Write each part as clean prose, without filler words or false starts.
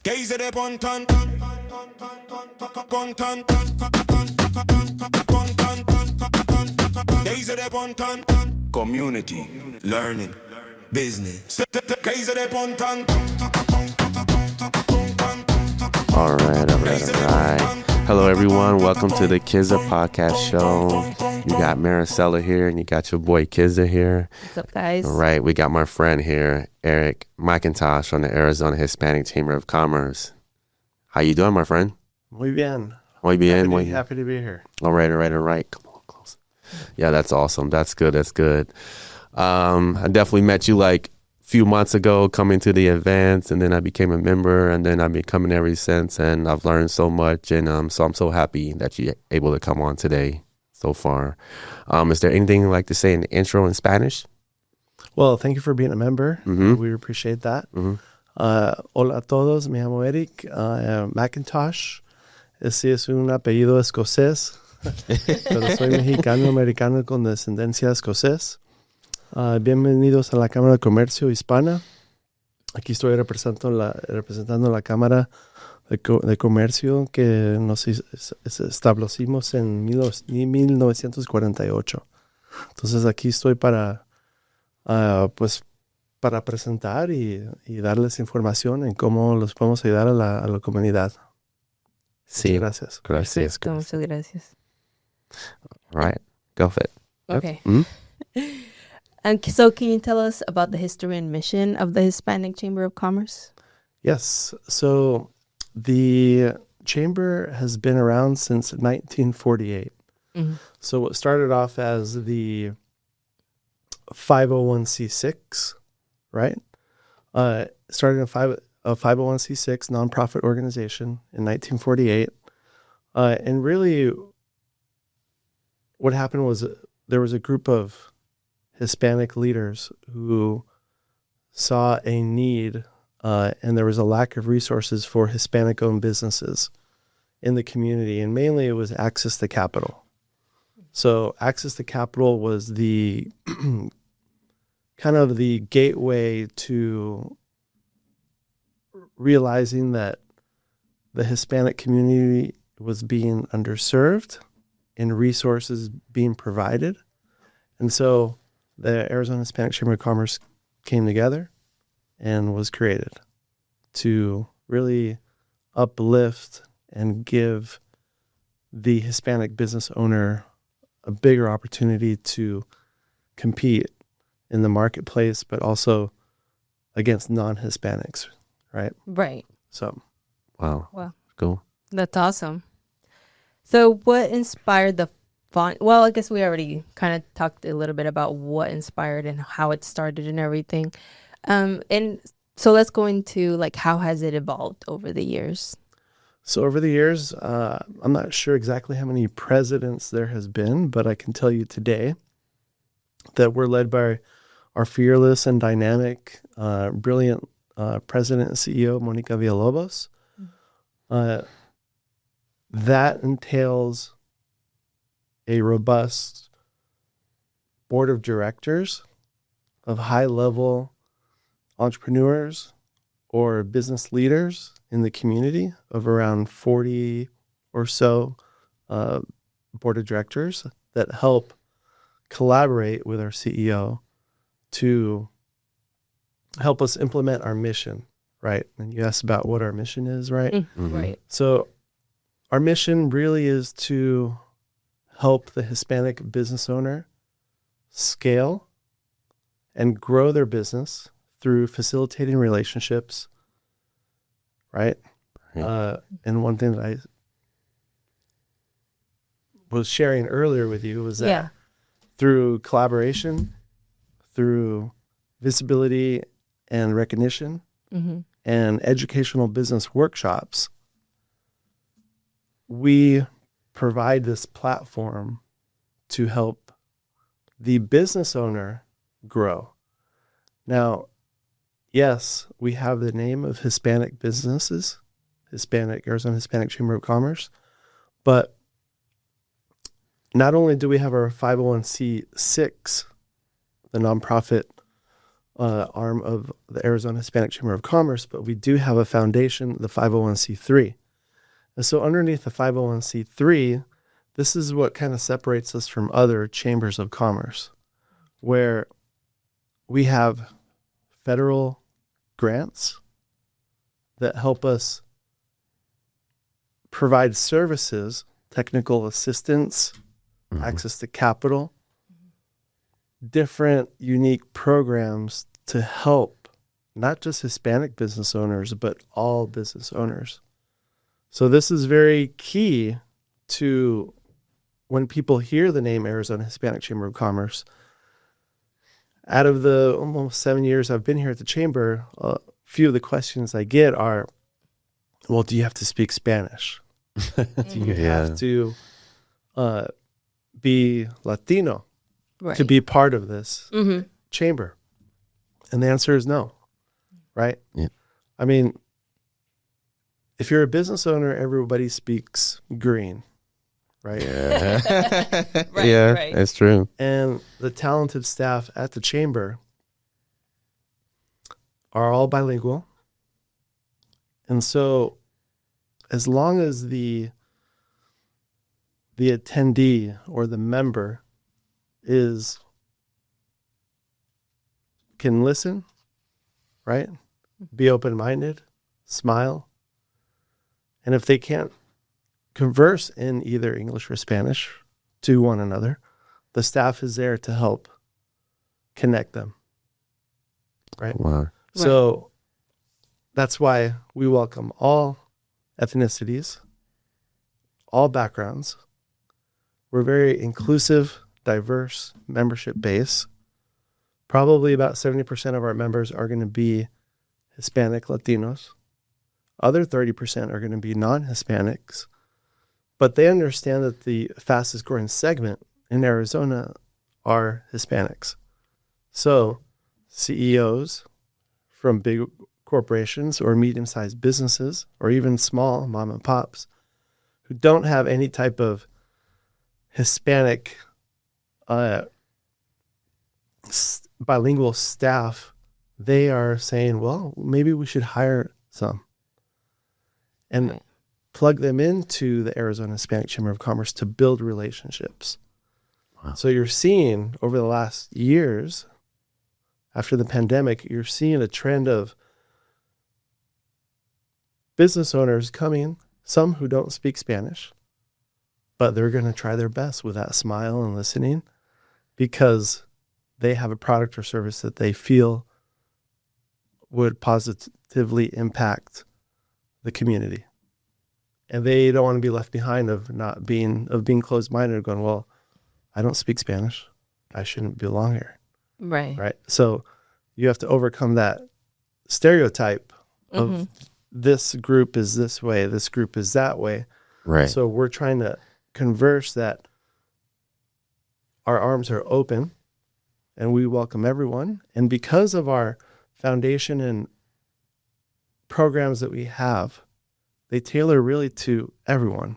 Gaze de pontan, pontan, gaze de pontan. Community, learning, business. Gaze de pontan. All right. Hello, everyone. Welcome to the Kizza Podcast Show. You got Maricela here, and you got your boy Kizza here. What's up, guys? All right, we got my friend here, Eric McIntosh from the Arizona Hispanic Chamber of Commerce. How you doing, my friend? Muy bien. Muy bien. Happy to be here. All right. Come on, close. Yeah, that's awesome. That's good. I definitely met you like a few months ago coming to the events, and then I became a member, and then I've been coming ever since, and I've learned so much, and so I'm so happy that you're able to come on today so far. Is there anything you'd like to say in the intro in Spanish? Well, thank you for being a member. Mm-hmm. We appreciate that. Mm-hmm. Hola a todos, me llamo Eric McIntosh. Ese es un apellido escocés, pero soy mexicano-americano con descendencia escocés. Bienvenidos a la Cámara de Comercio Hispana. Aquí estoy representando la Cámara de Comercio que nos establecimos en 1948. Entonces aquí estoy para presentar y darles información en cómo los podemos ayudar a la comunidad. Sí. Gracias. Gracias. Muchas gracias. All right. Go for it. Okay. Mm-hmm. So can you tell us about the history and mission of the Hispanic Chamber of Commerce? Yes. So the chamber has been around since 1948. Mm-hmm. So what started off as the 501c6, right? Started a 501c6 nonprofit organization in 1948. And really what happened was there was a group of Hispanic leaders who saw a need and there was a lack of resources for Hispanic-owned businesses in the community. And mainly it was access to capital. So access to capital was the kind of the gateway to realizing that the Hispanic community was being underserved and resources being provided. And so the Arizona Hispanic Chamber of Commerce came together and was created to really uplift and give the Hispanic business owner a bigger opportunity to compete in the marketplace, but also against non-Hispanics, right? Right. So, Wow. Cool. That's awesome. So what inspired the font? Well, I guess we already kind of talked a little bit about what inspired and how it started and everything. And so let's go into like how has it evolved over the years? So over the years, I'm not sure exactly how many presidents there has been, but I can tell you today that we're led by our fearless and dynamic, brilliant president and CEO, Monica Villalobos. That entails a robust board of directors of high-level entrepreneurs or business leaders in the community of around 40 or so board of directors that help collaborate with our CEO to help us implement our mission, right? And you asked about what our mission is, right? Mm-hmm. Right. So our mission really is to help the Hispanic business owner scale and grow their business through facilitating relationships, right? And one thing that I was sharing earlier with you was that through collaboration, through visibility and recognition, and educational business workshops, we provide this platform to help the business owner grow. Now, yes, we have the name of Hispanic businesses, Arizona Hispanic Chamber of Commerce, but not only do we have our 501c6, the nonprofit arm of the Arizona Hispanic Chamber of Commerce, but we do have a foundation, the 501c3. And so underneath the 501c3, this is what kind of separates us from other chambers of commerce, where we have federal grants that help us provide services, technical assistance, access to capital, different unique programs to help not just Hispanic business owners, but all business owners. So this is very key to when people hear the name Arizona Hispanic Chamber of Commerce. Out of the almost 7 years I've been here at the chamber, a few of the questions I get are, well, do you have to speak Spanish? Do you have to be Latino to be part of this chamber? And the answer is no, right? Yeah. I mean, if you're a business owner, everybody speaks green, right? Yeah. Right, yeah, right. that's true. And the talented staff at the chamber are all bilingual. And so as long as the attendee or the member can listen, right? Be open-minded, smile. And if they can't converse in either English or Spanish to one another, the staff is there to help connect them, right? Wow. So that's why we welcome all ethnicities, all backgrounds. We're very inclusive, diverse membership base. Probably about 70% of our members are going to be Hispanic Latinos. Other 30% are going to be non-Hispanics. But they understand that the fastest growing segment in Arizona are Hispanics. So CEOs from big corporations or medium-sized businesses or even small mom and pops who don't have any type of Hispanic bilingual staff, they are saying, well, maybe we should hire some and plug them into the Arizona Hispanic Chamber of Commerce to build relationships. Wow. So you're seeing over the last years, after the pandemic, you're seeing a trend of business owners coming, some who don't speak Spanish, but they're going to try their best with that smile and listening because they have a product or service that they feel would positively impact the community. And they don't want to be left behind of being closed-minded and going, well, I don't speak Spanish. I shouldn't belong here. Right. Right. So you have to overcome that stereotype of this group is this way, this group is that way. Right. So we're trying to converse that our arms are open and we welcome everyone. And because of our foundation and programs that we have, they tailor really to everyone.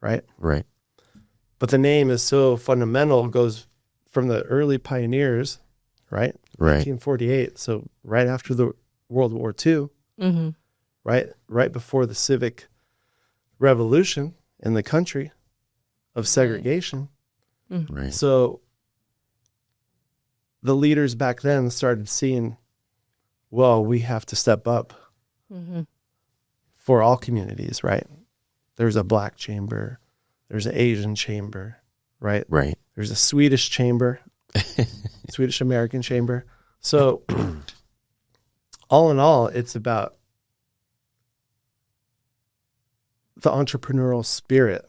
Right. Right. But the name is so fundamental, goes from the early pioneers, right? Right. 1948. So right after the World War II, right before the civic revolution in the country of segregation. Right. So the leaders back then started seeing, well, we have to step up for all communities, right? There's a Black chamber, there's an Asian chamber, right? Right. There's a Swedish chamber, Swedish American chamber. So all in all, it's about the entrepreneurial spirit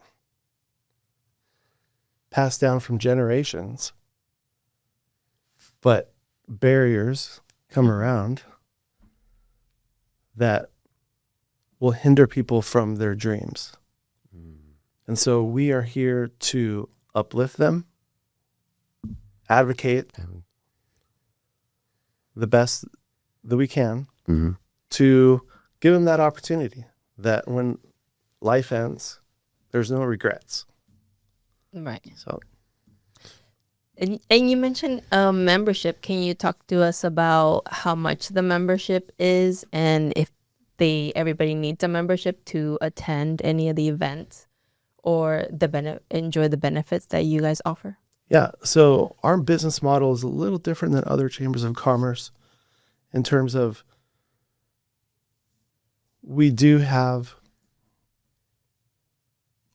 passed down from generations, but barriers come around that will hinder people from their dreams. And so we are here to uplift them, advocate the best that we can to give them that opportunity that when life ends, there's no regrets. Right. So And you mentioned membership. Can you talk to us about how much the membership is and if everybody needs a membership to attend any of the events or enjoy the benefits that you guys offer? Yeah. So our business model is a little different than other chambers of commerce in terms of we do have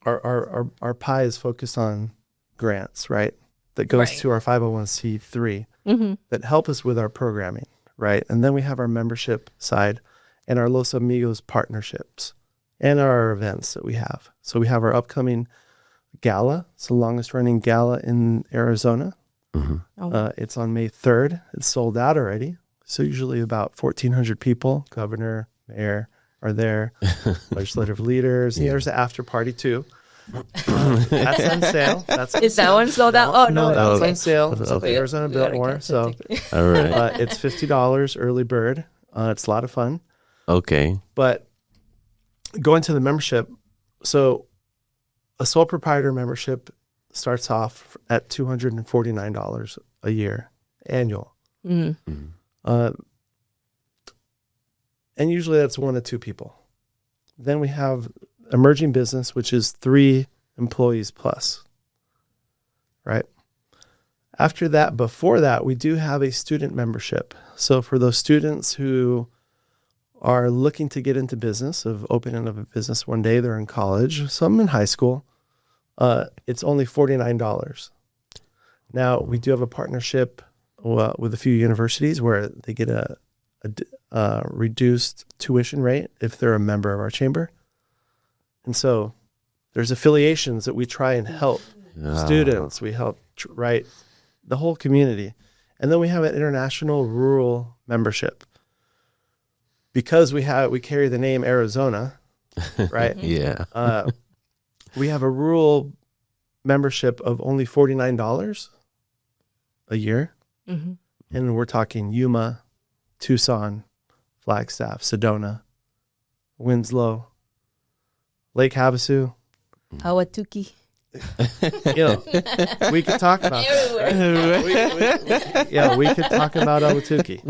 our pie is focused on grants, right? That goes Right. to our 501c3 Mm-hmm. that help us with our programming, right? And then we have our membership side and our Los Amigos partnerships and our events that we have. So we have our upcoming gala. It's the longest running gala in Arizona. Oh. It's on May 3rd. It's sold out already. So usually about 1,400 people, governor, mayor are there, legislative leaders. And there's the after party too. That's on sale. Is that one sold out? Oh, no. That's Okay. on sale. It's at the Okay. Arizona We gotta Biltmore. catch So that ticket. All right. it's $50 early bird. It's a lot of fun. Okay. But going to the membership, so a sole proprietor membership starts off at $249 a year, annual. Mm. And usually that's 1 to 2 people. Then we have emerging business, which is 3 employees plus, right? After that, before that, we do have a student membership. So for those students who are looking to get into business, of opening up a business one day, they're in college, some in high school, it's only $49. Now, we do have a partnership with a few universities where they get a reduced tuition rate if they're a member of our chamber. And so there's affiliations that we try and help students. We help right the whole community. And then we have an international rural membership. Because we carry the name Arizona, right? Yeah. We have a rural membership of only $49 a year. Mm-hmm. And we're talking Yuma, Tucson, Flagstaff, Sedona, Winslow, Lake Havasu. Ahwatukee. We could talk about that. We could talk about Ahwatukee.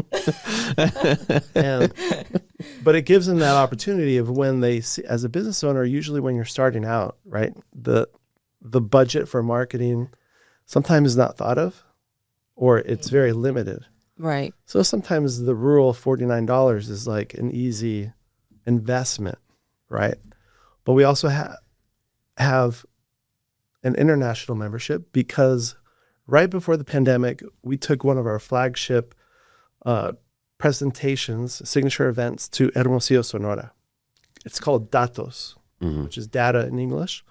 But it gives them that opportunity of when they see, as a business owner, usually when you're starting out, right? The budget for marketing sometimes is not thought of, or it's very limited. Right. So sometimes the rural $49 is like an easy investment, right? But we also have an international membership because right before the pandemic, we took one of our flagship presentations, signature events to Hermosillo, Sonora. It's called Datos, which is data in English.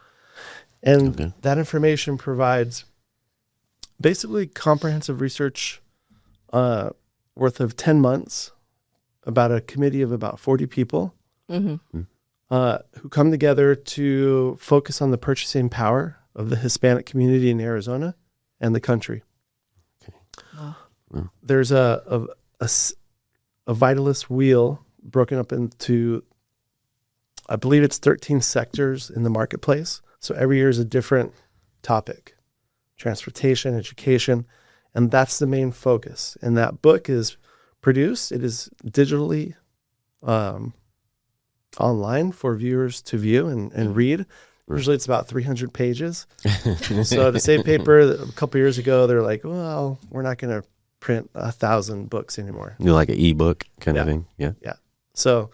And that information provides basically comprehensive research worth of 10 months about a committee of about 40 people who come together to focus on the purchasing power of the Hispanic community in Arizona and the country. Wow. There's a Vitalist wheel broken up into, I believe it's 13 sectors in the marketplace. So every year is a different topic, transportation, education, and that's the main focus. And that book is produced. It is digitally online for viewers to view and read. Usually it's about 300 pages. So to save paper, a couple years ago, they're like, well, we're not going to print 1,000 books anymore. You like an ebook kind of thing? Yeah. Yeah. So,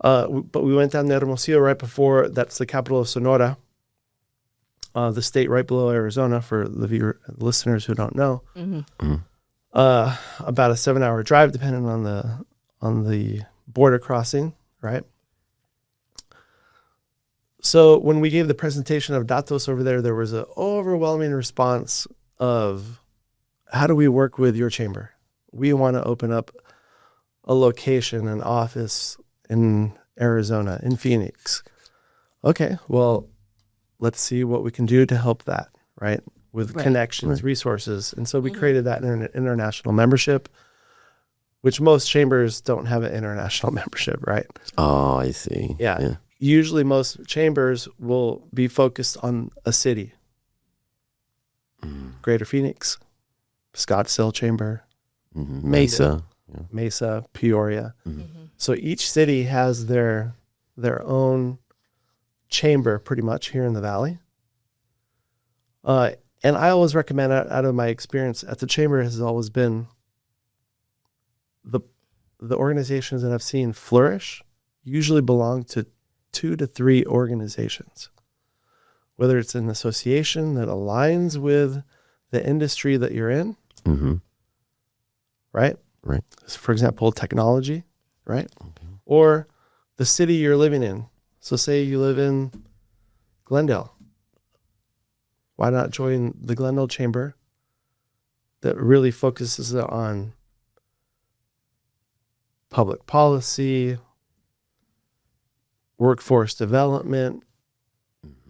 but we went down to Hermosillo right before, that's the capital of Sonora, the state right below Arizona for the listeners who don't know. About a 7-hour drive, depending on the border crossing, right? So when we gave the presentation of Datos over there was an overwhelming response of, how do we work with your chamber? We want to open up a location, an office in Arizona, in Phoenix. Okay, well, let's see what we can do to help that, right? With connections, resources. And so we created that international membership, which most chambers don't have an international membership, right? Oh, I see. Yeah. Usually most chambers will be focused on a city, Greater Phoenix, Scottsdale Chamber, Mesa. Yeah. Mesa, Peoria. Mm-hmm. So each city has their own chamber pretty much here in the valley. And I always recommend, out of my experience at the chamber, has always been the organizations that I've seen flourish usually belong to 2 to 3 organizations, whether it's an association that aligns with the industry that you're in, right? Right. For example, technology, right? Okay. Or the city you're living in. So say you live in Glendale. Why not join the Glendale Chamber that really focuses on public policy, workforce development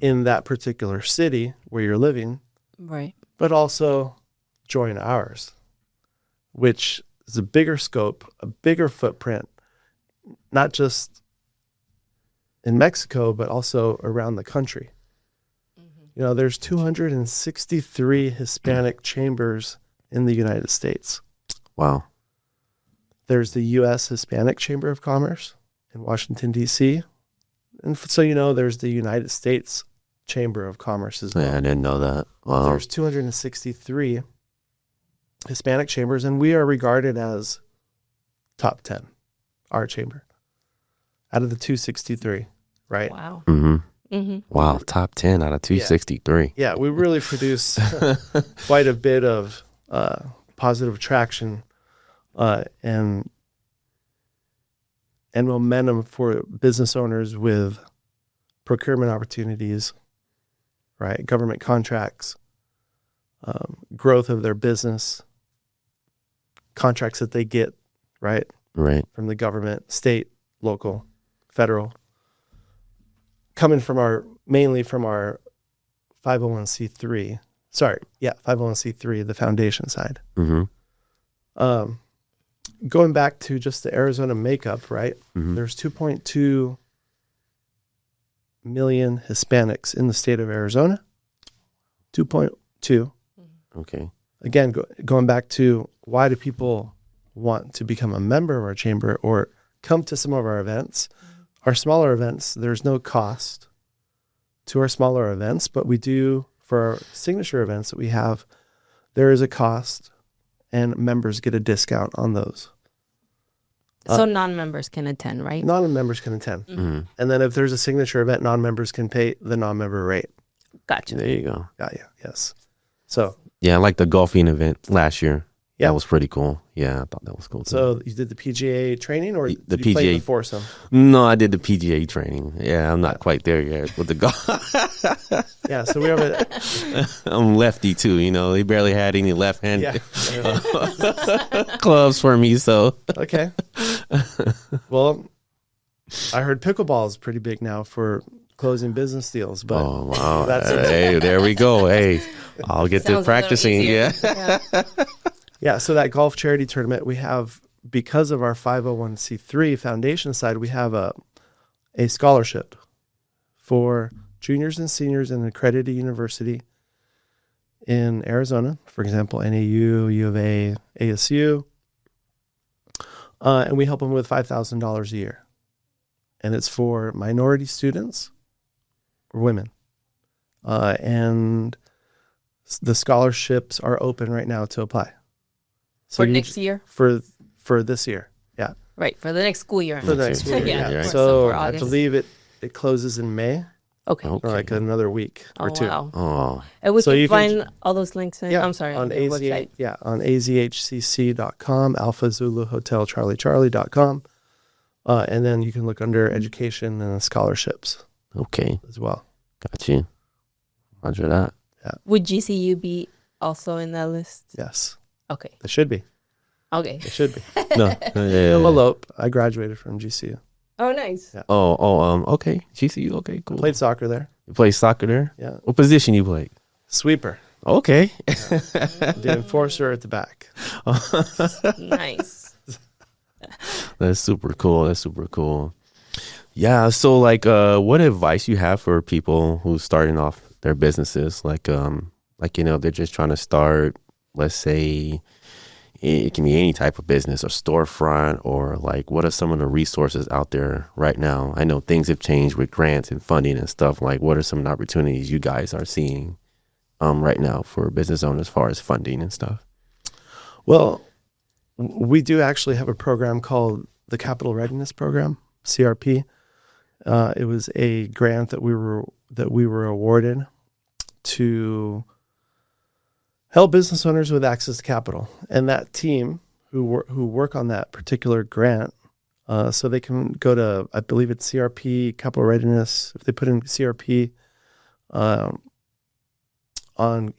in that particular city where you're living, Right. but also join ours, which is a bigger scope, a bigger footprint, not just in Mexico, but also around the country. You know, there's 263 Hispanic chambers in the United States. Wow. There's the U.S. Hispanic Chamber of Commerce in Washington, D.C. And so, you know, there's the United States Chamber of Commerce as well. Yeah, I didn't know that. Wow. There's 263 Hispanic chambers, and we are regarded as top 10, our chamber, out of the 263, right? Wow. Mm-hmm. Mm-hmm. Wow. Top 10 out of 263. Yeah, we really produce quite a bit of positive traction and momentum for business owners with procurement opportunities, right? Government contracts, growth of their business, contracts that they get, right? Right. From the government, state, local, federal, coming from mainly from our 501c3. Sorry, yeah, 501c3, the foundation side. Mm-hmm. Going back to just the Arizona makeup, right? Mm-hmm. There's 2.2 million Hispanics in the state of Arizona. 2.2. Okay. Again, going back to why do people want to become a member of our chamber or come to some of our events? Our smaller events, there's no cost to our smaller events, but we do for our signature events that we have, there is a cost and members get a discount on those. So non-members can attend, right? Non-members can attend. Mm-hmm. And then if there's a signature event, non-members can pay the non-member rate. Gotcha. There you go. Yeah, yes. So Yeah, I like the golfing event last year. Yeah. That was pretty cool. Yeah, I thought that was cool too. So you did the PGA training or The did you play PGA the foursome? No, I did the PGA training. Yeah, I'm not quite there yet with the golf. Yeah, so we have a I'm lefty too, you know. They barely had any left hand yeah. clubs for me, so Okay. Well, I heard pickleball is pretty big now for closing business deals, but oh wow. That's it. Hey, there we go. Hey, I'll get to Sounds a little practicing. easier. Yeah. yeah, so that golf charity tournament we have, because of our 501c3 foundation side, we have a scholarship for juniors and seniors in an accredited university in Arizona, for example, NAU, U of A, ASU. And we help them with $5,000 a year. And it's for minority students or women. And the scholarships are open right now to apply. So For you- next year? For this year, yeah. Right, for the next school year. For the next year, year, yeah. yeah. right. So For I August. believe it closes in May, Okay. Okay. or like another week or two. Wow. Oh, And we So can you can find all those links in, Yeah, I'm sorry, on the AZ, website. yeah, on azhcc.com, Alpha Zulu Hotel Charlie.com. And then you can look under education and scholarships okay. as well. Got you. Roger that. Would GCU be also in that list? Yes, Okay. they should be. Okay. They should be. No. Yeah. Elope. I graduated from GCU. Oh, nice. Yeah. Okay. GCU. Okay, cool. Played soccer there. You play soccer there? Yeah. What position you played? Sweeper. Okay. The enforcer at the back. Nice. That's super cool. That's super cool. Yeah. So, like, what advice you have for people who's starting off their businesses? Like, you know, they're just trying to start. let's say it can be any type of business or storefront, or like what are some of the resources out there right now? I know things have changed with grants and funding and stuff. Like what are some of the opportunities you guys are seeing right now for business owners as far as funding and stuff? Well, we do actually have a program called the Capital Readiness Program, CRP. It was a grant that we were awarded to help business owners with access to capital, and that team who work on that particular grant, so they can go to, I believe it's CRP Capital Readiness. If they put in CRP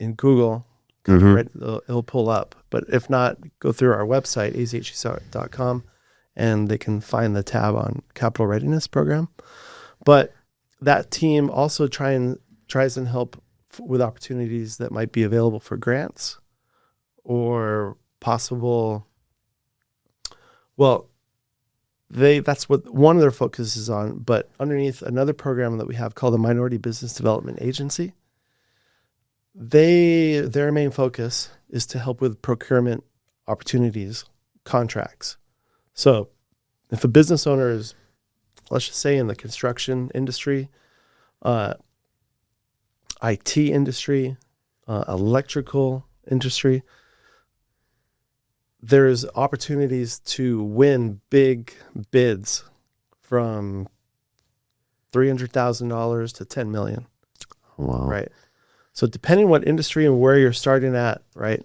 in Google, it'll pull up. But if not, go through our website azhec.com, and they can find the tab on Capital Readiness Program. But that team also tries and help with opportunities that might be available for grants or possible. Well, that's what one of their focus is on. But underneath another program that we have called the Minority Business Development Agency, their main focus is to help with procurement opportunities, contracts. So if a business owner is, let's just say, in the construction industry, IT industry, electrical industry, there's opportunities to win big bids from $300,000 to $10 million. Wow. Right. So depending what industry and where you're starting at, right,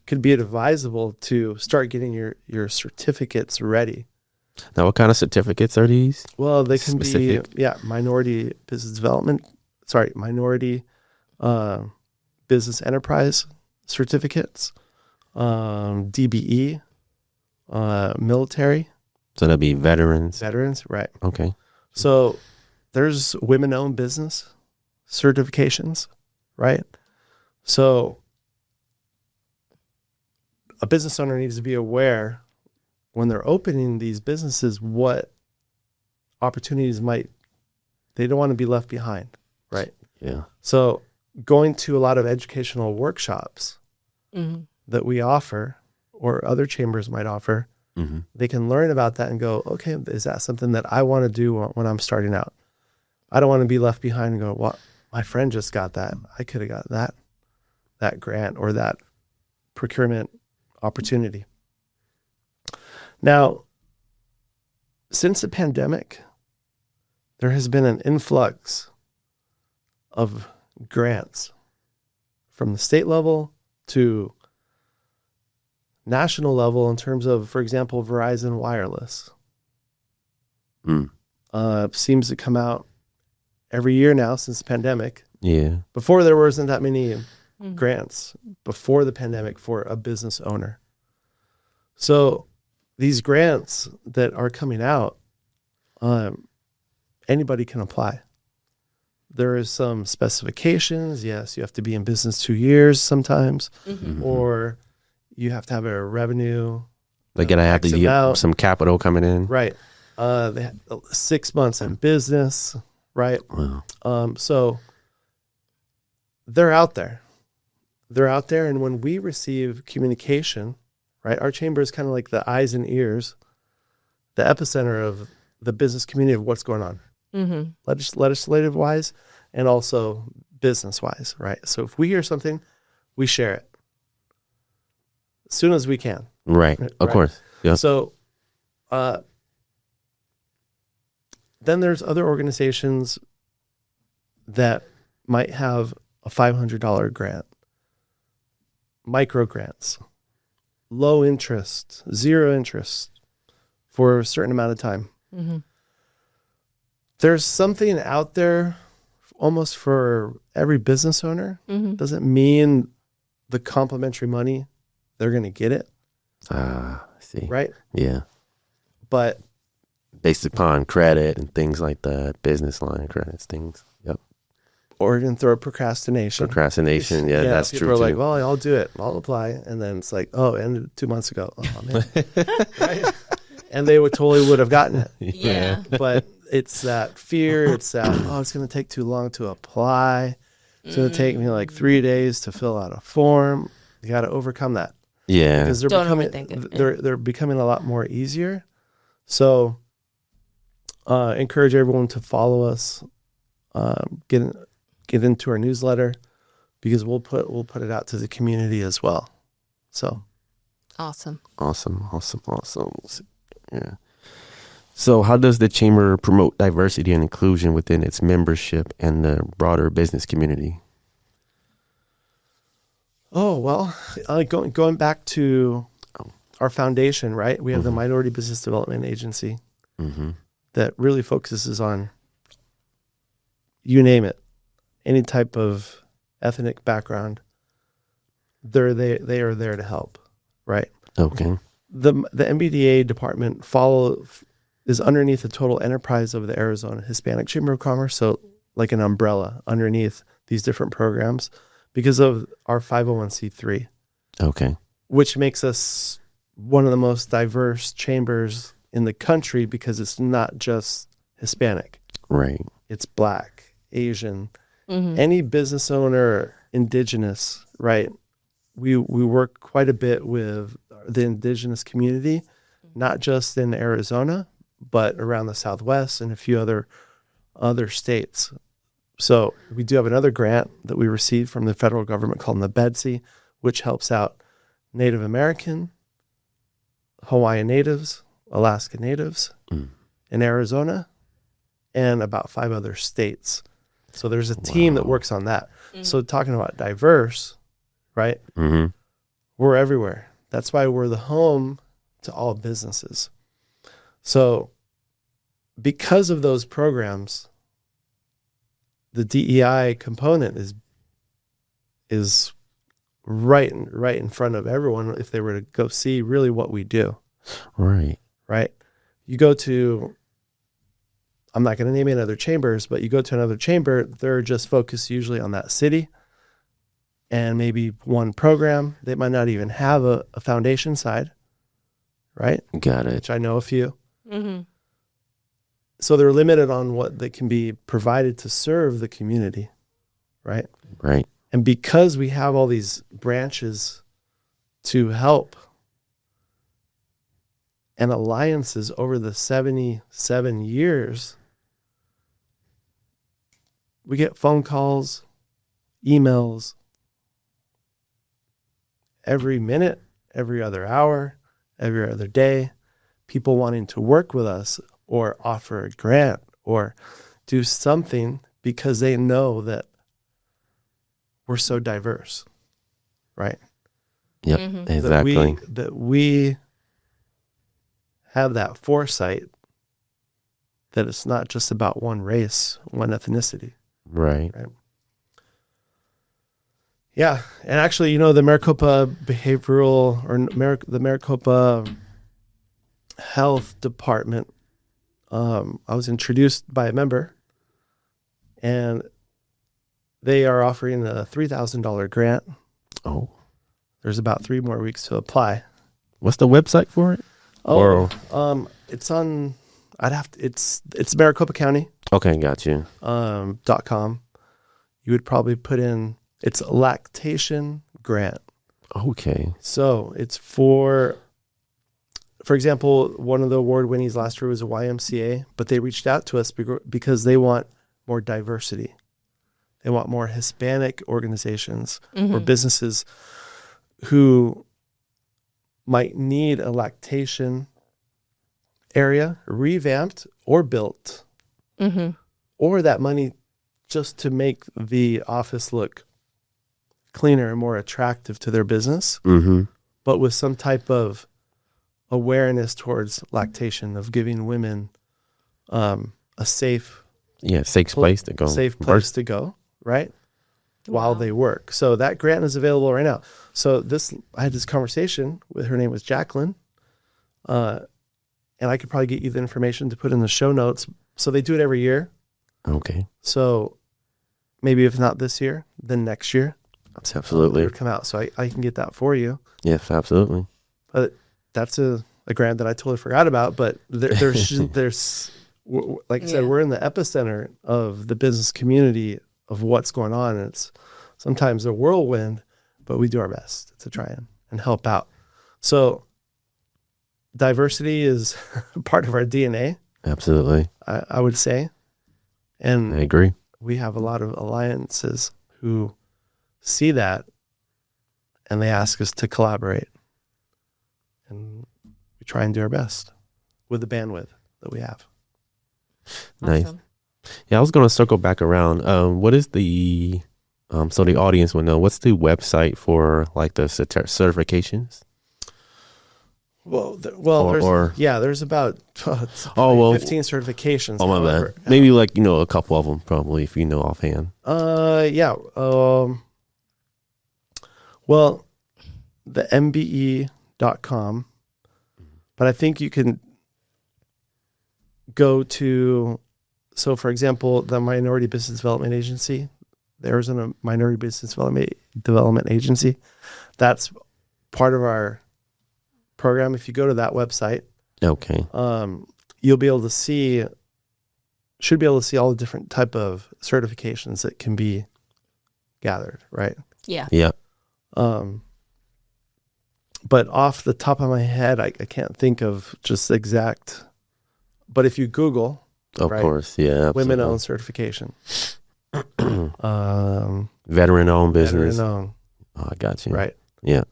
could be advisable to start getting your certificates ready. Now, what kind of certificates are these? Well, they can Specific? be, minority business development, minority business enterprise certificates, DBE, military. So that'll be veterans. Right. Okay. So there's women-owned business certifications, right? So a business owner needs to be aware when they're opening these businesses what opportunities they don't want to be left behind, right? Yeah. So going to a lot of educational workshops that we offer or other chambers might offer, they can learn about that and go, okay, is that something that I want to do when I'm starting out? I don't want to be left behind and go, well, my friend just got that. I could have got that grant or that procurement opportunity. Now, since the pandemic, there has been an influx of grants from the state level to national level in terms of, for example, Verizon Wireless. Seems to come out every year now since the pandemic. Yeah. Before, there wasn't that many grants before the pandemic for a business owner. So these grants that are coming out, anybody can apply. There is some specifications. Yes, you have to be in business 2 years sometimes, or you have to have a revenue. They gotta have to get some capital coming in. Right. They have 6 months in business. Right. Wow. So they're out there. And when we receive communication, right, our chamber is kind of like the eyes and ears, the epicenter of the business community of what's going on, legislative wise and also business wise. Right. So if we hear something, we share it as soon as we can. Right. Of course. Yeah. So, then there's other organizations that might have a $500 grant, micro grants, low interest, 0 interest for a certain amount of time. There's something out there almost for every business owner. Doesn't mean the complimentary money, they're going to get it. I see. Right? Yeah. But based upon credit and things like that, business line credits, things. Yep. Or even throw procrastination. Yeah, that's people true are too. like, well, I'll do it. I'll apply. And then it's like, oh, it ended 2 months ago. Oh, man. Right? And they would have gotten it. Yeah. But it's that fear. It's that, it's going to take too long to apply. It's going to take me like 3 days to fill out a form. You got to overcome that Yeah. because they're Don't becoming overthink it, yeah. they're becoming a lot more easier. So encourage everyone to follow us. Get into our newsletter because we'll put it out to the community as well. So Awesome. Awesome. Yeah. So how does the chamber promote diversity and inclusion within its membership and the broader business community? oh well, going back to our foundation, right? We have the Minority Business Development Agency Mm-hmm. that really focuses on, you name it, any type of ethnic background. They are there to help, right? Okay. The MBDA department is underneath the total enterprise of the Arizona Hispanic Chamber of Commerce, so like an umbrella underneath these different programs because of our 501c3, Okay. which makes us one of the most diverse chambers in the country because it's not just Hispanic. Right. It's Black, Asian, Mm-hmm. any business owner, Indigenous, right? We work quite a bit with the Indigenous community, not just in Arizona, but around the Southwest and a few other states. So we do have another grant that we received from the federal government called the BEDC, which helps out Native American, Hawaiian natives, Alaska natives in Arizona, and about 5 other states. So there's a team that works on that. So talking about diverse, right? Mm-hmm. We're everywhere. That's why we're the home to all businesses. So because of those programs, the DEI component is right in front of everyone if they were to go see really what we do, Right. right? You go to, I'm not going to name any other chambers, but you go to another chamber, they're just focused usually on that city and maybe one program. They might not even have a foundation side, right? Got it. Which I know a few. Mm-hmm. So they're limited on what they can be provided to serve the community, right? Right. And because we have all these branches to help and alliances over the 77 years, we get phone calls, emails every minute, every other hour, every other day, people wanting to work with us or offer a grant or do something because they know that we're so diverse, right? Yep. Mhm. Exactly. That we have that foresight that it's not just about one race, one ethnicity. Right. Yeah. And actually, the Maricopa Behavioral the Maricopa Health Department, I was introduced by a member, and they are offering a $3,000 grant. Oh. There's about 3 more weeks to apply. What's the website for it? Oh, it's on. It's Maricopa County. Okay, got you. .com. You would probably put in, it's a lactation grant. Okay. So it's for example, one of the award winnees last year was a YMCA, but they reached out to us because they want more diversity. They want more Hispanic organizations or businesses who might need a lactation area revamped or built, or that money just to make the office look cleaner and more attractive to their business, but with some type of awareness towards lactation, of giving women a safe place to go. Safe place to go, right? While they work. So that grant is available right now. So I had this conversation with, her name was Jacqueline, and I could probably get you the information to put in the show notes. So they do it every year. Okay. So maybe if not this year, then next year. That's absolutely. It would come out. So I can get that for you. Yes, absolutely. But that's a grant that I totally forgot about. But there's like I said, we're in the epicenter of the business community of what's going on. And it's sometimes a whirlwind, but we do our best to try and help out. So diversity is part of our DNA, Absolutely. I would say. And I agree. we have a lot of alliances who see that and they ask us to collaborate. And we try and do our best with the bandwidth that we have. Nice. Awesome. Yeah, I was going to circle back around. What is the, so the audience will know, what's the website for like the certifications? Well, there's about 15 certifications. Oh, my however. bad. Maybe like, a couple of them probably, if you know offhand. Yeah. Well, the MBE.com, but I think you can go to, so for example, the Minority Business Development Agency, the Arizona Minority Business Development Agency, that's part of our program. If you go to that website, Okay. you'll be able to see, should be able to see all the different type of certifications that can be gathered, right? Yeah. Yeah. But off the top of my head, I can't think of just exact. But if you Google, Of right, course. Yeah. women-owned certification, Veteran-owned business. veteran-owned, Oh, I got you. right, Yeah.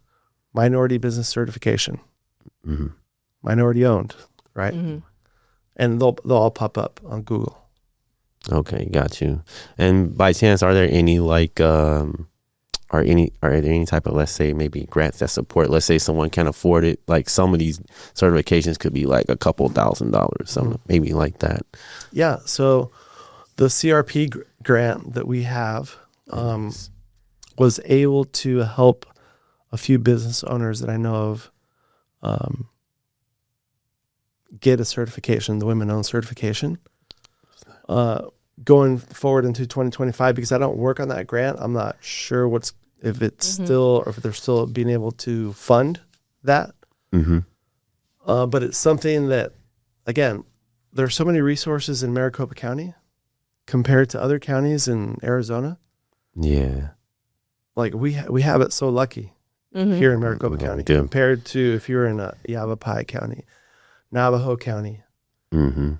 minority business certification, hmm minority-owned, right, Mm-hmm. and they'll all pop up on Google. Okay, got you. And by chance, are there any like are there any type of, let's say, maybe grants that support, let's say someone can't afford it, like some of these certifications could be like a couple $1,000, something maybe like that. Yeah, so the CRP grant that we have was able to help a few business owners that I know of get a certification, the women-owned certification. Going forward into 2025, because I don't work on that grant, I'm not sure if it's still, or if they're still being able to fund that. Mm-hmm. But it's something that, again, there are so many resources in Maricopa County compared to other counties in Arizona. Yeah. Like we have it so lucky Mm-hmm. here in Maricopa We County do. compared to if you're in Yavapai County, Navajo County. Mm-hmm.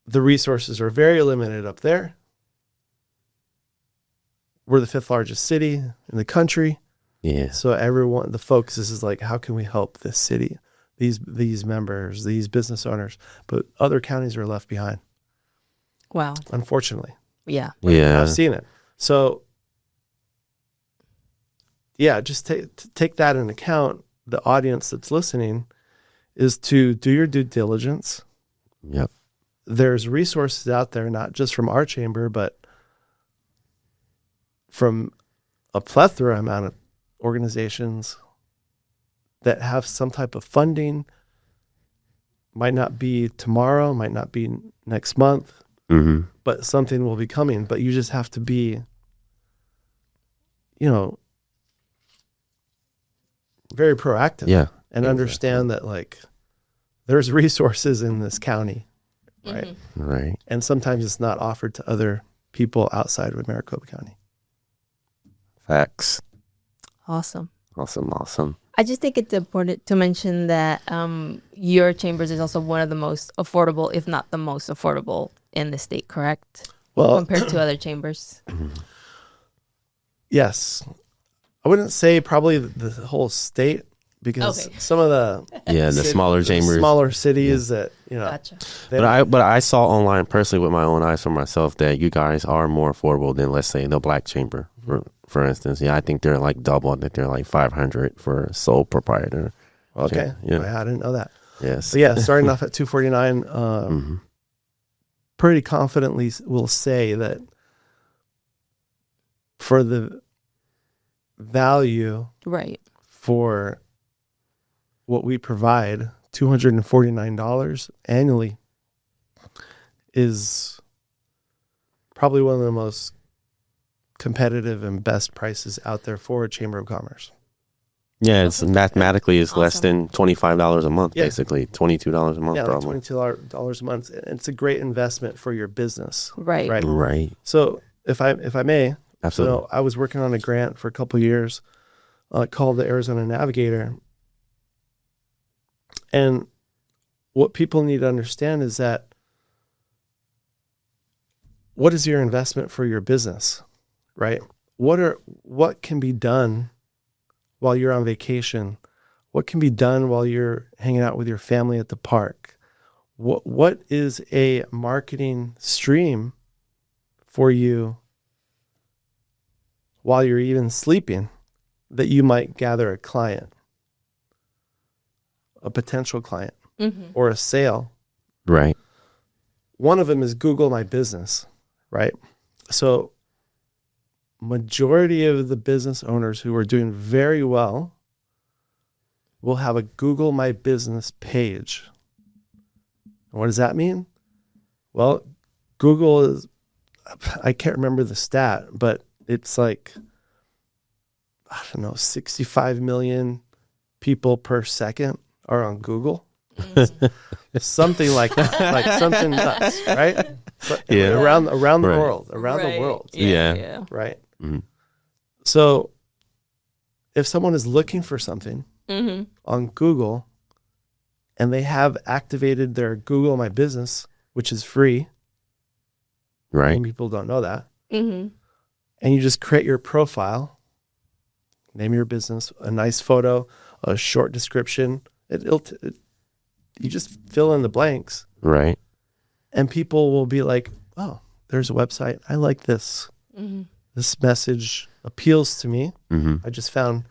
The resources are very limited up there. We're the 5th largest city in the country. Yeah. So the focus is like, how can we help this city, these members, these business owners? But other counties are left behind, Wow. unfortunately. Yeah. Yeah. I've seen it. So yeah, just take that into account. The audience that's listening is to do your due diligence. Yep. There's resources out there, not just from our chamber, but from a plethora amount of organizations that have some type of funding. Might not be tomorrow, might not be next month, Mm-hmm. but something will be coming. But you just have to be, very proactive. Yeah. And understand that like there's resources in this county, right? Mm-hmm. Right. And sometimes it's not offered to other people outside of Maricopa County. Facts. Awesome. Awesome. I just think it's important to mention that your chambers is also one of the most affordable, if not the most affordable in the state, correct? Well, Compared to other chambers. yes. I wouldn't say probably the whole state, because Okay. some of the Yeah, the smaller chambers. smaller cities that, Gotcha. they But I saw online personally with my own eyes for myself that you guys are more affordable than, let's say, the Black Chamber, for instance. Yeah, I think they're like double. I think they're like $500 for a sole proprietor. okay. Yeah. I didn't know that. Yes. So yeah, starting off at $249, Mm-hmm. pretty confidently will say that for the value Right. for what we provide, $249 annually is probably one of the most competitive and best prices out there for a Chamber of Commerce. Yeah, it's mathematically it's less Awesome. than $25 a month, Yeah. basically $22 a month, Yeah, like probably. $22 a month. And it's a great investment for your business. Right. Right. Right. So if I may, Absolutely. I was working on a grant for a couple of years called the Arizona Navigator. And what people need to understand is that what is your investment for your business, right? What can be done while you're on vacation? What can be done while you're hanging out with your family at the park? What is a marketing stream for you while you're even sleeping that you might gather a client, a potential client, or a sale? Right. One of them is Google My Business, right? So majority of the business owners who are doing very well will have a Google My Business page. And what does that mean? Well, Google is, I can't remember the stat, but it's like, I don't know, 65 million people per second are on Google. Something like that, like something nuts, right? But Yeah. around the Right. world, around Right. the world, Yeah. right? Mhm. So if someone is looking for something Mm-hmm. on Google and they have activated their Google My Business, which is free, Right. and people don't know that, Mm-hmm. and you just create your profile, name your business, a nice photo, a short description, you just fill in the blanks, Right. and people will be like, oh, there's a website. I like this. Mm-hmm. This message appeals to me. Mm-hmm. I just found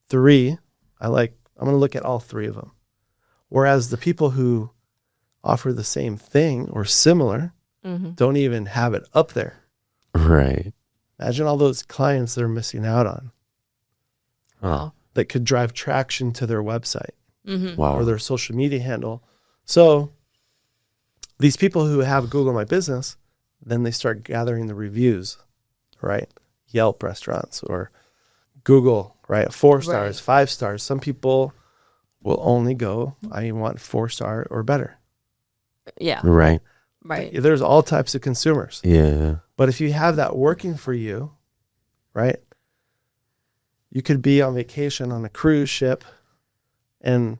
3 I'm going to look at all 3 of them. Whereas the people who offer the same thing or similar Mm-hmm. don't even have it up there. Right. Imagine all those clients they're missing out on Oh. that could drive traction to their website Mm-hmm. Wow. or their social media handle. So these people who have Google My Business, then they start gathering the reviews, right? Yelp restaurants or Google, right? 4 stars, Right. 5 stars. Some people will only go, I want 4-star or better. Yeah. Right. Right. There's all types of consumers. Yeah. But if you have that working for you, right? You could be on vacation on a cruise ship and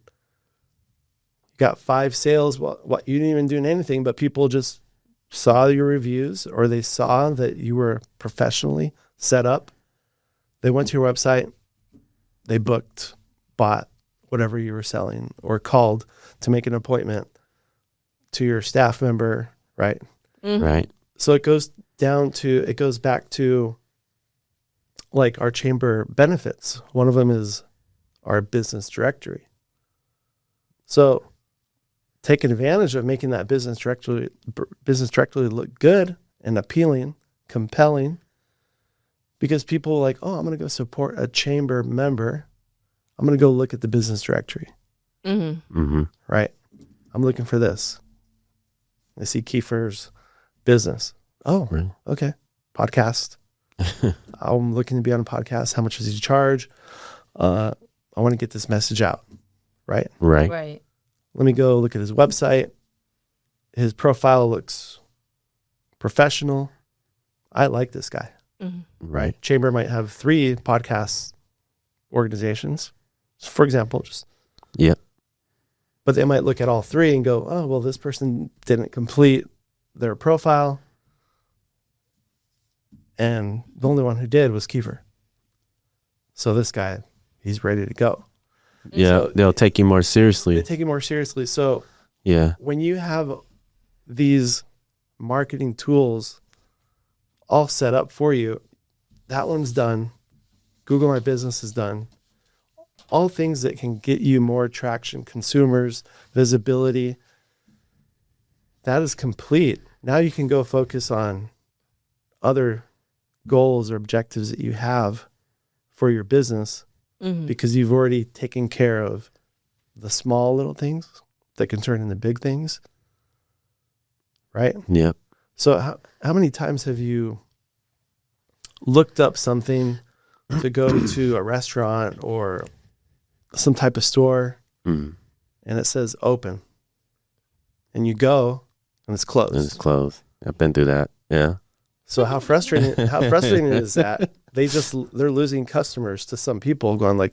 you got 5 sales. What you didn't even do anything, but people just saw your reviews or they saw that you were professionally set up. They went to your website, they booked, bought whatever you were selling or called to make an appointment to your staff member, right? Mm-hmm. Right. So it goes back to like our chamber benefits. One of them is our business directory. So taking advantage of making that business directory look good and appealing, compelling, because people are like, oh, I'm going to go support a chamber member. I'm going to go look at the business directory, Mm-hmm. Mm-hmm. right? I'm looking for this. I see Kiefer's business. Oh, Right. okay. Podcast. I'm looking to be on a podcast. How much does he charge? I want to get this message out, right? Right. Right. Let me go look at his website. His profile looks professional. I like this guy, Mm-hmm. Right. Chamber might have 3 podcast organizations, for example, Yep. but they might look at all 3 and go, oh, well, this person didn't complete their profile. And the only one who did was Kiefer. So this guy, he's ready to go. Yeah. So- They'll take you more They seriously. take it more seriously. So Yeah. when you have these marketing tools all set up for you, that one's done. Google My Business is done. All things that can get you more traction, consumers, visibility. That is complete. Now you can go focus on other goals or objectives that you have for your business Mm-hmm. because you've already taken care of the small little things that can turn into big things. Right? Yep. So how many times have you looked up something to go to a restaurant or some type of store Mm. and it says open and you go and it's closed? It's closed. I've been through that. Yeah. So how frustrating is that? they're losing customers to some people going like,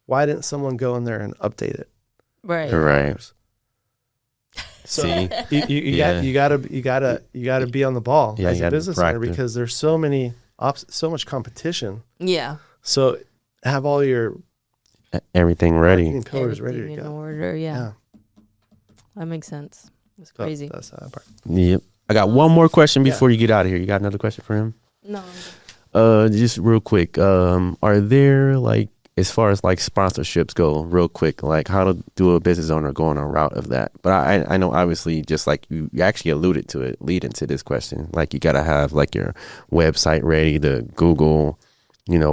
why didn't someone go in there and update it? Right. Right. So See? you gotta be on the ball Yeah, as you a gotta be business owner, proactive. because there's so much competition. Yeah. So have all your Everything ready. marketing pillars ready to Everything in go. order. Yeah. That makes sense. It's So crazy. that's that part. Yep. I got one more question Yeah. before you get out of here. You got another question for him? No. Just real quick. Are there, like, as far as like sponsorships go, real quick, like how to do a business owner go on a route of that? But I know obviously, just like you actually alluded to it, lead into this question. Like you gotta have like your website ready to Google,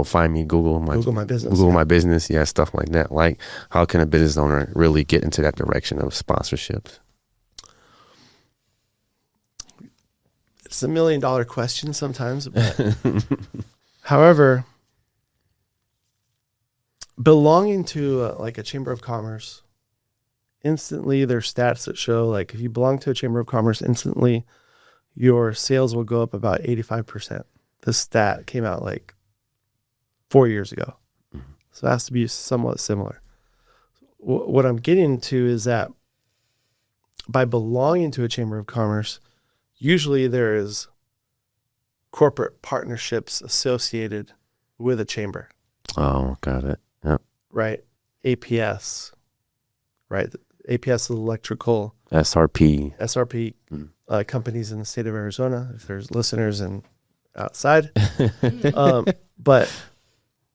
find me, Google my business. Google my business, yeah, stuff like that. Like how can a business owner really get into that direction of sponsorships? It's $1 million question sometimes, but however, belonging to like a chamber of commerce, instantly there's stats that show like if you belong to a chamber of commerce, instantly your sales will go up about 85%. This stat came out like 4 years ago, so it has to be somewhat similar. What I'm getting to is that by belonging to a chamber of commerce, usually there is corporate partnerships associated with a chamber. Oh, got it. Yep. Right? APS, right? APS is electrical SRP. SRP companies in the state of Arizona, if there's listeners and outside. But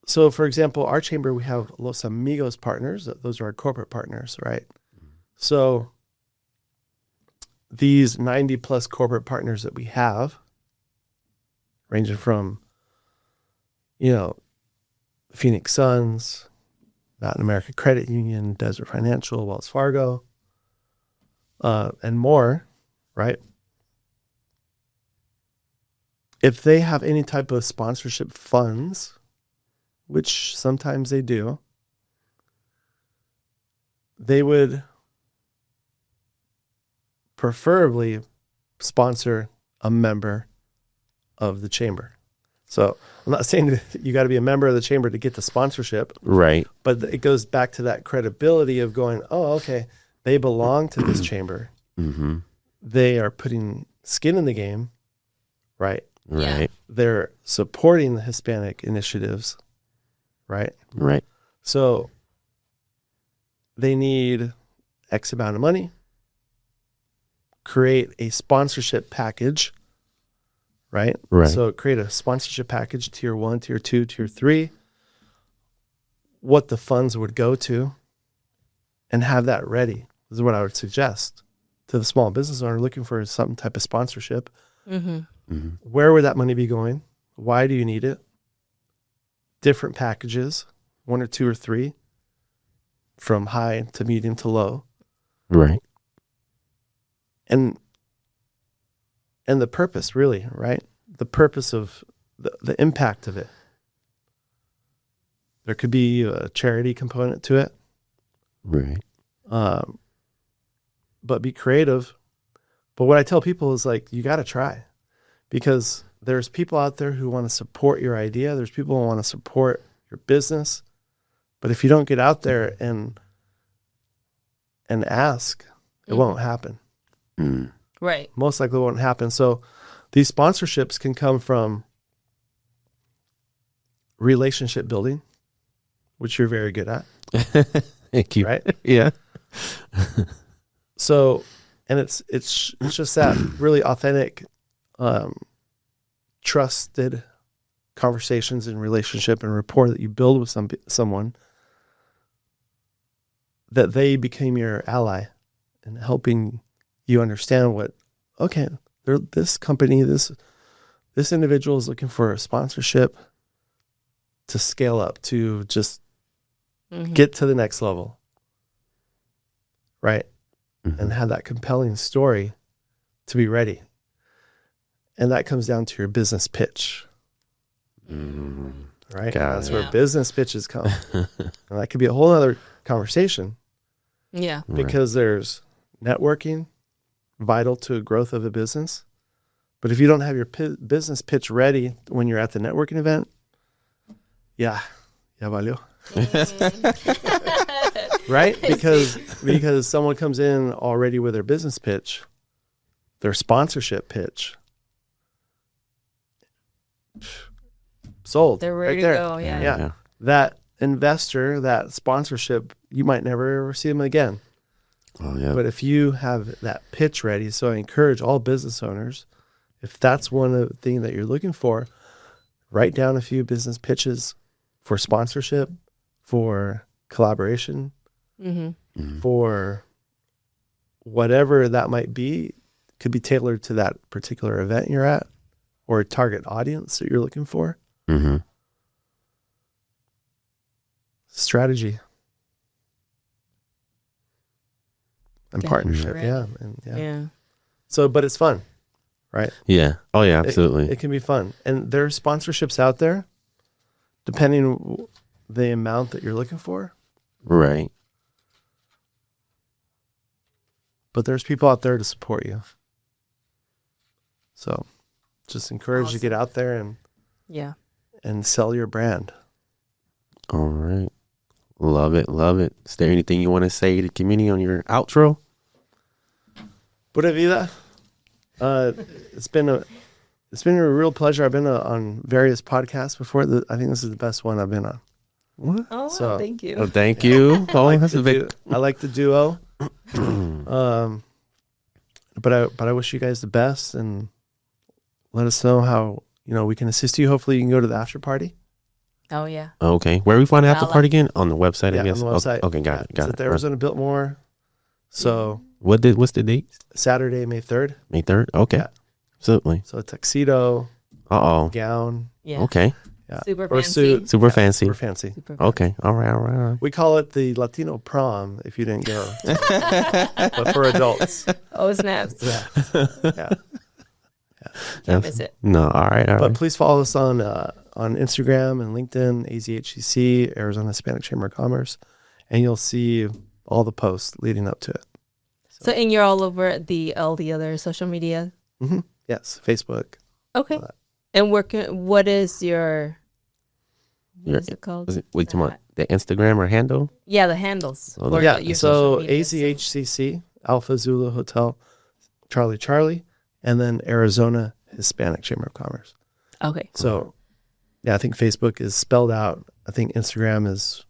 so, for example, our chamber, we have Los Amigos partners. Those are our corporate partners, right? So these 90 plus corporate partners that we have, ranging from, Phoenix Suns, Latin America Credit Union, Desert Financial, Wells Fargo, and more, right? If they have any type of sponsorship funds, which sometimes they do, they would preferably sponsor a member of the chamber. So I'm not saying that you got to be a member of the chamber to get the sponsorship, Right. but it goes back to that credibility of going, oh, okay, they belong to this chamber. Mm-hmm. They are putting skin in the game, right? Right. They're supporting the Hispanic initiatives, right? Right. So they need X amount of money, create a sponsorship package, right? Right. So create a sponsorship package, tier 1, tier 2, tier 3, what the funds would go to, and have that ready. This is what I would suggest to the small business owner looking for some type of sponsorship. Mm-hmm. Mm-hmm. Where would that money be going? Why do you need it? Different packages, 1 or 2 or 3, from high to medium to low. Right. And the purpose, really, right? The purpose of the impact of it. There could be a charity component to it, Right. but be creative. But what I tell people is like, you got to try, because there's people out there who want to support your idea. There's people who want to support your business. But if you don't get out there and ask, it won't happen. Mm. Right. Most likely won't happen. So these sponsorships can come from relationship building, which you're very good at, Thank you. right? Yeah. So, and it's just that really authentic, trusted conversations and relationship and rapport that you build with someone, that they became your ally in helping you understand what, okay, this company, this individual is looking for a sponsorship to scale up, to just get to the next level, right? Mm-hmm. And have that compelling story to be ready. And that comes down to your business pitch, Mm-hmm. right? Got That's it. where business pitches come. And that could be a whole other conversation, Yeah. because there's networking, vital to growth of a business. But if you don't have your business pitch ready when you're at the networking event, Yeah, valió. Right? Because someone comes in already with their business pitch, their sponsorship pitch. Sold. They're ready right to there. go. Yeah. Yeah. That investor, that sponsorship, you might never ever see them again. Oh yeah. But if you have that pitch ready, so I encourage all business owners, if that's one of the things that you're looking for, write down a few business pitches for sponsorship, for collaboration, for whatever that might be. Could be tailored to that particular event you're at or a target audience that you're looking for. Mm-hmm. Strategy and Yeah. partnership. Right. Yeah. Yeah. So, but it's fun, right? Yeah. Oh yeah. Absolutely. It can be fun. And there are sponsorships out there, depending on the amount that you're looking for. Right. But there's people out there to support you. So just encourage you to get out there Yeah. and sell your brand. All right. Love it. Love it. Is there anything you want to say to the community on your outro? Pura vida. It's been a real pleasure. I've been on various podcasts before. I think this is the best one I've been on. What? Oh, wow, So- thank you. Oh, thank you. Oh, that's a big. I like the duo. But I wish you guys the best and let us know how we can assist you. Hopefully you can go to the after party. Oh, yeah. Okay. Where we find the after Valid. party again? On the website, Yeah, I guess. on the website. Okay, got it. It's Got at it. the Arizona Biltmore. So What's the date? Saturday, May 3rd. May 3rd? Okay. Yeah. Absolutely. So tuxedo, Uh-oh. gown, Yeah. Okay. yeah, Super or fancy. suit. Super Yeah, fancy. Super fancy. Super fancy. Okay. All right. All right. All right. We call it the Latino prom if you didn't go, but for adults. Oh, snaps. Yeah. Can't miss it. No. All right. All But right. please follow us on Instagram and LinkedIn, AZHCC, Arizona Hispanic Chamber of Commerce, and you'll see all the posts leading up to it. So, and you're all over all the other social media. Yes, Facebook. Okay. All that. And what is your, what Your- is it called? Wait, come on. The Instagram or handle? Yeah, the handles. Oh, for Yeah, your so social media. AZHCC, Alpha Zulu Hotel, Charlie, and then Arizona Hispanic Chamber of Commerce. Okay. So, yeah, I think Facebook is spelled out. I think Instagram is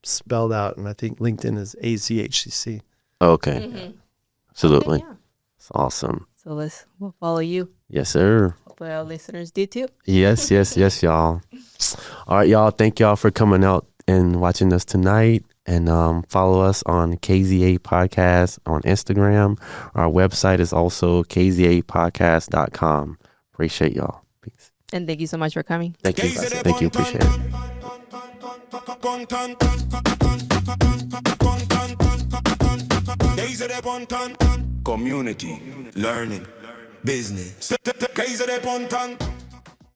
spelled out, and I think LinkedIn is AZHCC. Okay. Mhm. Absolutely. Okay, yeah. It's awesome. So we'll follow you. Yes, sir. Hopefully our listeners do too. Yes, y'all. All right, y'all. Thank y'all for coming out and watching us tonight. And follow us on KZA Podcast on Instagram. Our website is also kzapodcast.com. Appreciate y'all. Peace. And thank you so much for coming. Thank you. Thank you. Appreciate it. Community, learning, business. Kaiser de Pontan.